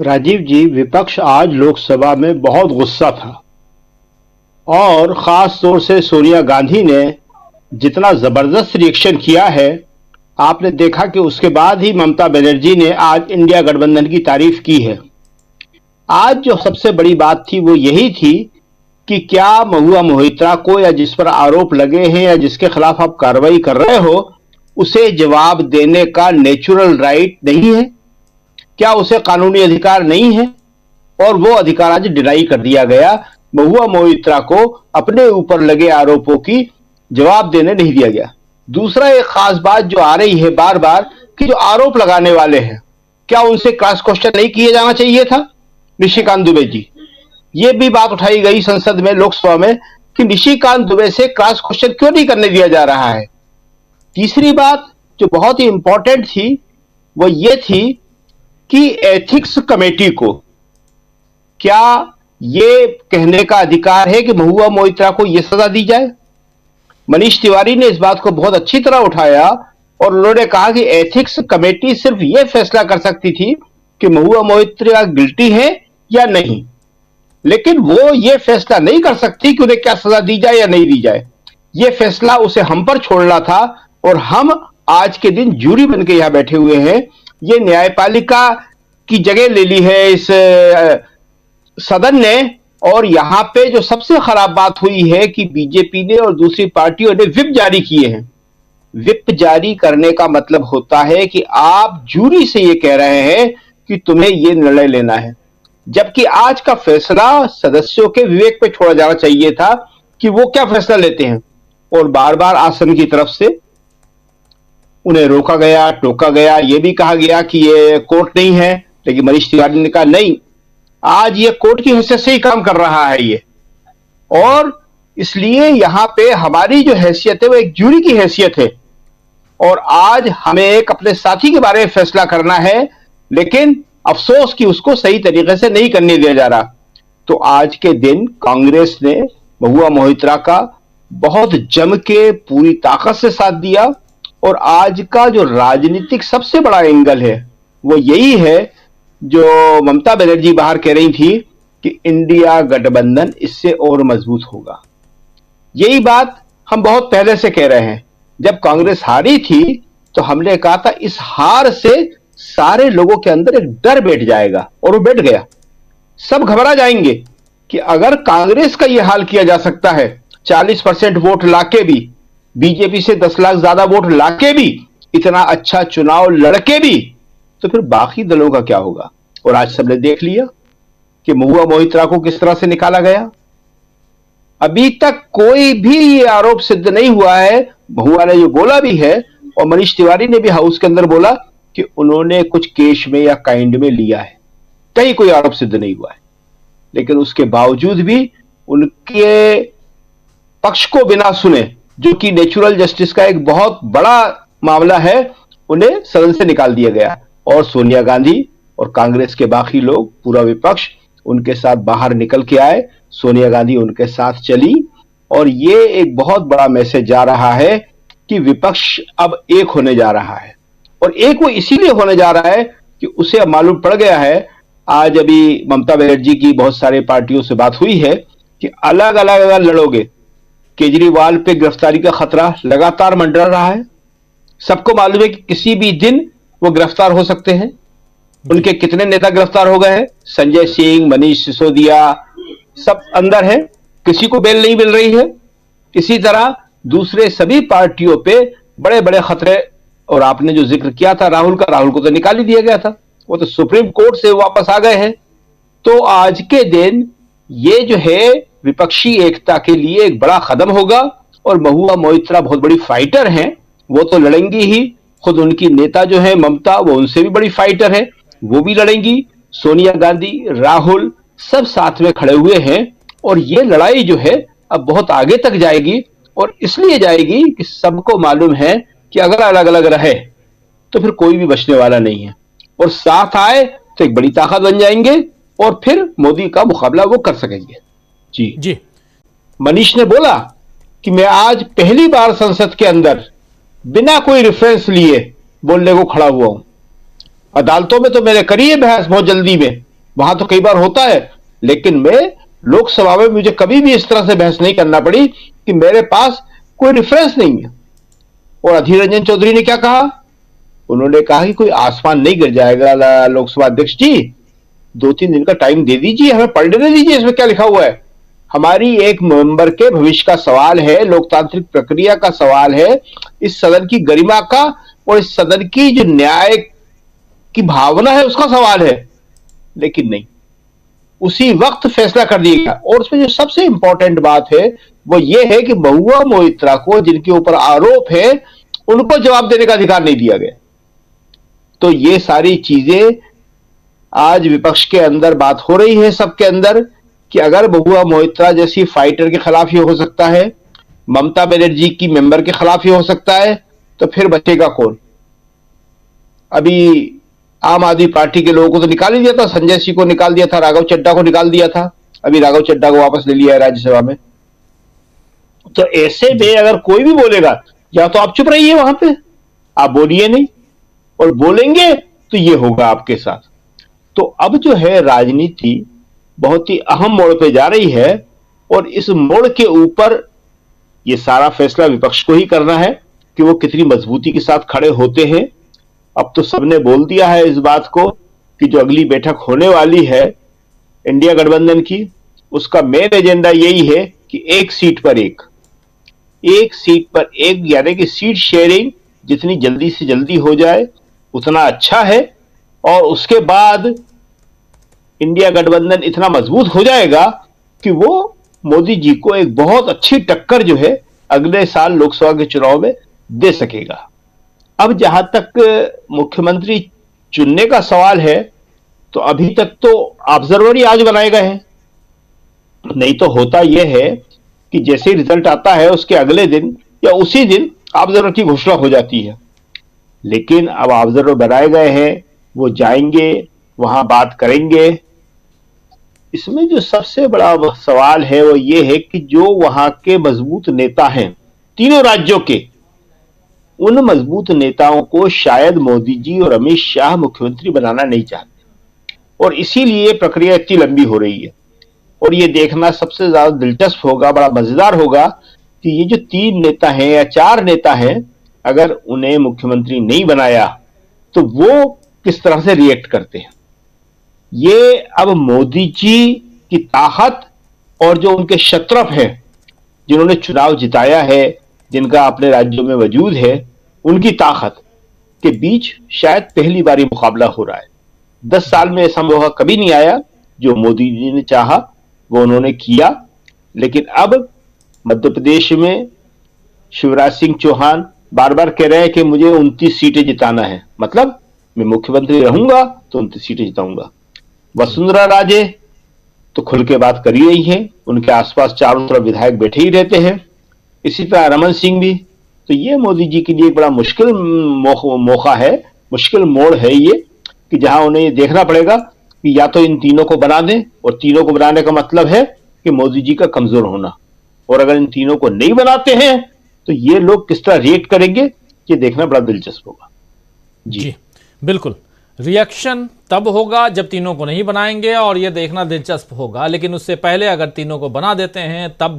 राजीव जी, विपक्ष आज लोकसभा में बहुत गुस्सा था और खास तौर से सोनिया गांधी ने जितना जबरदस्त रिएक्शन किया है। आपने देखा कि उसके बाद ही ममता बनर्जी ने आज इंडिया गठबंधन की तारीफ की है। आज जो सबसे बड़ी बात थी वो यही थी कि क्या महुआ मोहित्रा को या जिस पर आरोप लगे हैं या जिसके खिलाफ आप कार्रवाई कर रहे हो उसे जवाब देने का नेचुरल राइट नहीं है? क्या उसे कानूनी अधिकार नहीं है? और वो अधिकार आज डिनाई कर दिया गया। महुआ मोहित्रा को अपने ऊपर लगे आरोपों की जवाब देने नहीं दिया गया। दूसरा एक खास बात जो आ रही है बार बार कि जो आरोप लगाने वाले हैं क्या उनसे क्रॉस क्वेश्चन नहीं किया जाना चाहिए था? निशिकांत दुबे जी, ये भी बात उठाई गई संसद में, लोकसभा में, कि निशिकांत दुबे से क्रॉस क्वेश्चन क्यों नहीं करने दिया जा रहा है। तीसरी बात जो बहुत ही इंपॉर्टेंट थी वो ये थी कि एथिक्स कमेटी को क्या ये कहने का अधिकार है कि महुआ मोहित्रा को यह सजा दी जाए? मनीष तिवारी ने इस बात को बहुत अच्छी तरह उठाया और उन्होंने कहा कि एथिक्स कमेटी सिर्फ यह फैसला कर सकती थी कि महुआ मोहित्रा गिल्टी है या नहीं, लेकिन वो ये फैसला नहीं कर सकती कि उन्हें क्या सजा दी जाए या नहीं दी जाए। ये फैसला उसे हम पर छोड़ना था और हम आज के दिन जूरी बन के यहां बैठे हुए हैं। ये न्यायपालिका की जगह ले ली है इस सदन ने। और यहां पे जो सबसे खराब बात हुई है कि बीजेपी ने और दूसरी पार्टियों ने व्हिप जारी किए हैं। व्हिप जारी करने का मतलब होता है कि आप जूरी से ये कह रहे हैं कि तुम्हें ये निर्णय लेना है, जबकि आज का फैसला सदस्यों के विवेक पे छोड़ा जाना चाहिए था कि वो क्या फैसला लेते हैं। और बार बार आसन की तरफ से उन्हें रोका गया, टोका गया, ये भी कहा गया कि ये कोर्ट नहीं है, लेकिन मनीष तिवारी ने कहा नहीं, आज ये कोर्ट की हैसियत से ही काम कर रहा है ये। और इसलिए यहां पे हमारी जो हैसियत है वो एक जूरी की हैसियत है और आज हमें एक अपने साथी के बारे में फैसला करना है, लेकिन अफसोस कि उसको सही तरीके से नहीं करने दिया जा रहा। तो आज के दिन कांग्रेस ने महुआ मोहित्रा का बहुत जम के पूरी ताकत से साथ दिया और आज का जो राजनीतिक सबसे बड़ा एंगल है वो यही है जो ममता बनर्जी बाहर कह रही थी कि इंडिया गठबंधन इससे और मजबूत होगा। यही बात हम बहुत पहले से कह रहे हैं। जब कांग्रेस हारी थी तो हमने कहा था इस हार से सारे लोगों के अंदर एक डर बैठ जाएगा और वो बैठ गया। सब घबरा जाएंगे कि अगर कांग्रेस का यह हाल किया जा सकता है, 40% वोट लाके भी, बीजेपी से 10 लाख ज्यादा वोट लाके भी, इतना अच्छा चुनाव लड़के भी, तो फिर बाकी दलों का क्या होगा। और आज सबने देख लिया कि महुआ मोहित्रा को किस तरह से निकाला गया। अभी तक कोई भी ये आरोप सिद्ध नहीं हुआ है। महुआ ने जो बोला भी है और मनीष तिवारी ने भी हाउस के अंदर बोला कि उन्होंने कुछ केश में या काइंड में लिया है, कहीं कोई आरोप सिद्ध नहीं हुआ है। लेकिन उसके बावजूद भी उनके पक्ष को बिना सुने, जो कि नेचुरल जस्टिस का एक बहुत बड़ा मामला है, उन्हें सदन से निकाल दिया गया और सोनिया गांधी और कांग्रेस के बाकी लोग, पूरा विपक्ष उनके साथ बाहर निकल के आए। सोनिया गांधी उनके साथ चली और ये एक बहुत बड़ा मैसेज जा रहा है कि विपक्ष अब एक होने जा रहा है। और एक वो इसीलिए होने जा रहा है कि उसे अब मालूम पड़ गया है, आज अभी ममता बनर्जी की बहुत सारे पार्टियों से बात हुई है कि अलग अलग अगर लड़ोगे, केजरीवाल पे गिरफ्तारी का खतरा लगातार मंडरा रहा है। सबको मालूम है कि किसी भी दिन वो गिरफ्तार हो सकते हैं। उनके कितने नेता गिरफ्तार हो गए हैं, संजय सिंह, मनीष सिसोदिया, सब अंदर है, किसी को बेल नहीं मिल रही है। इसी तरह दूसरे सभी पार्टियों पे बड़े बड़े खतरे। और आपने जो जिक्र किया था राहुल का, राहुल को तो निकाल ही दिया गया था, वो तो सुप्रीम कोर्ट से वापस आ गए हैं। तो आज के दिन ये जो है विपक्षी एकता के लिए एक बड़ा कदम होगा। और महुआ मोहित्रा बहुत बड़ी फाइटर हैं, वो तो लड़ेंगी ही। खुद उनकी नेता जो है ममता, वो उनसे भी बड़ी फाइटर है, वो भी लड़ेंगी। सोनिया गांधी, राहुल सब साथ में खड़े हुए हैं और ये लड़ाई जो है अब बहुत आगे तक जाएगी। और इसलिए जाएगी कि सबको मालूम है कि अगर अलग अलग रहे तो फिर कोई भी बचने वाला नहीं है, और साथ आए तो एक बड़ी ताकत बन जाएंगे और फिर मोदी का मुकाबला वो कर सकेंगे। जी जी, मनीष ने बोला कि मैं आज पहली बार संसद के अंदर बिना कोई रेफरेंस लिए बोलने को खड़ा हुआ हूं। अदालतों में तो मैंने करी है बहस बहुत जल्दी में, वहां तो कई बार होता है, लेकिन मैं लोकसभा में मुझे कभी भी इस तरह से बहस नहीं करना पड़ी कि मेरे पास कोई रेफरेंस नहीं है। और अधीर रंजन चौधरी ने क्या कहा? उन्होंने कहा कि कोई आसमान नहीं गिर जाएगा लोकसभा अध्यक्ष जी, 2-3 दिन का टाइम दे दीजिए, हमें पढ़ लेने दीजिए इसमें क्या लिखा हुआ है। हमारी एक मेंबर के भविष्य का सवाल है, लोकतांत्रिक प्रक्रिया का सवाल है, इस सदन की गरिमा का और इस सदन की जो न्याय की भावना है उसका सवाल है। लेकिन नहीं, उसी वक्त फैसला कर दिया गया। और उसमें जो सबसे इंपॉर्टेंट बात है वो ये है कि महुआ मोइत्रा को, जिनके ऊपर आरोप है, उनको जवाब देने का अधिकार नहीं दिया गया। तो ये सारी चीजें आज विपक्ष के अंदर बात हो रही है, सबके अंदर, कि अगर महुआ मोइत्रा जैसी फाइटर के खिलाफ ये हो सकता है, ममता बनर्जी की मेंबर के खिलाफ ये हो सकता है, तो फिर बचेगा कौन? अभी आम आदमी पार्टी के लोगों को तो निकाल ही दिया था, संजय सिंह को निकाल दिया था, राघव चड्ढा को निकाल दिया था, अभी राघव चड्ढा को वापस ले लिया है राज्यसभा में। तो ऐसे में अगर कोई भी बोलेगा, या तो आप चुप रहिए, वहां पे आप बोलिए नहीं, और बोलेंगे तो ये होगा आपके साथ। तो अब जो है राजनीति बहुत ही अहम मोड़ पे जा रही है, और इस मोड़ के ऊपर ये सारा फैसला विपक्ष को ही करना है कि वो कितनी मजबूती के साथ खड़े होते हैं। अब तो सबने बोल दिया है इस बात को कि जो अगली बैठक होने वाली है इंडिया गठबंधन की, उसका मेन एजेंडा यही है कि एक सीट पर एक यानी कि सीट शेयरिंग जितनी जल्दी से जल्दी हो जाए उतना अच्छा है। और उसके बाद इंडिया गठबंधन इतना मजबूत हो जाएगा कि वो मोदी जी को एक बहुत अच्छी टक्कर जो है अगले साल लोकसभा के चुनाव में दे सकेगा। अब जहां तक मुख्यमंत्री चुनने का सवाल है, तो अभी तक तो ऑब्जर्वर ही आज बनाए गए हैं। नहीं तो होता यह है कि जैसे ही रिजल्ट आता है उसके अगले दिन या उसी दिन ऑब्जर्वर की घोषणा हो जाती है। लेकिन अब ऑब्जर्वर बनाए गए हैं, वो जाएंगे, वहां बात करेंगे। इसमें जो सबसे बड़ा सवाल है वो ये है कि जो वहां के मजबूत नेता हैं तीनों राज्यों के, उन मजबूत नेताओं को शायद मोदी जी और अमित शाह मुख्यमंत्री बनाना नहीं चाहते, और इसीलिए प्रक्रिया इतनी लंबी हो रही है। और ये देखना सबसे ज्यादा दिलचस्प होगा, बड़ा मजेदार होगा कि ये जो 3 नेता हैं या 4 नेता हैं, अगर उन्हें मुख्यमंत्री नहीं बनाया तो वो किस तरह से रिएक्ट करते हैं। ये अब मोदी जी की ताकत और जो उनके शत्रप हैं, जिन्होंने चुनाव जिताया है, जिनका अपने राज्यों में वजूद है, उनकी ताकत के बीच शायद पहली बार मुकाबला हो रहा है। 10 साल में ऐसा मौका कभी नहीं आया। जो मोदी जी ने चाहा वो उन्होंने किया। लेकिन अब मध्य प्रदेश में शिवराज सिंह चौहान बार बार कह रहे हैं कि मुझे 29 सीटें जिताना है, मतलब मैं मुख्यमंत्री रहूंगा तो 29 सीटें जिताऊंगा। वसुंधरा राजे तो खुल के बात कर ही रही है, उनके आसपास चारों तरफ विधायक बैठे ही रहते हैं। इसी तरह रमन सिंह भी। तो ये मोदी जी के लिए एक बड़ा मुश्किल मौका है, मुश्किल मोड़ है ये, कि जहां उन्हें ये देखना पड़ेगा कि या तो इन तीनों को बना दें, और तीनों को बनाने का मतलब है कि मोदी जी का कमजोर होना। और अगर इन तीनों को नहीं बनाते हैं तो ये लोग किस तरह रिएक्ट करेंगे, ये देखना बड़ा दिलचस्प होगा। जी बिल्कुल, रिएक्शन तब होगा जब तीनों को नहीं बनाएंगे, और ये देखना दिलचस्प होगा। लेकिन उससे पहले अगर तीनों को बना देते हैं तब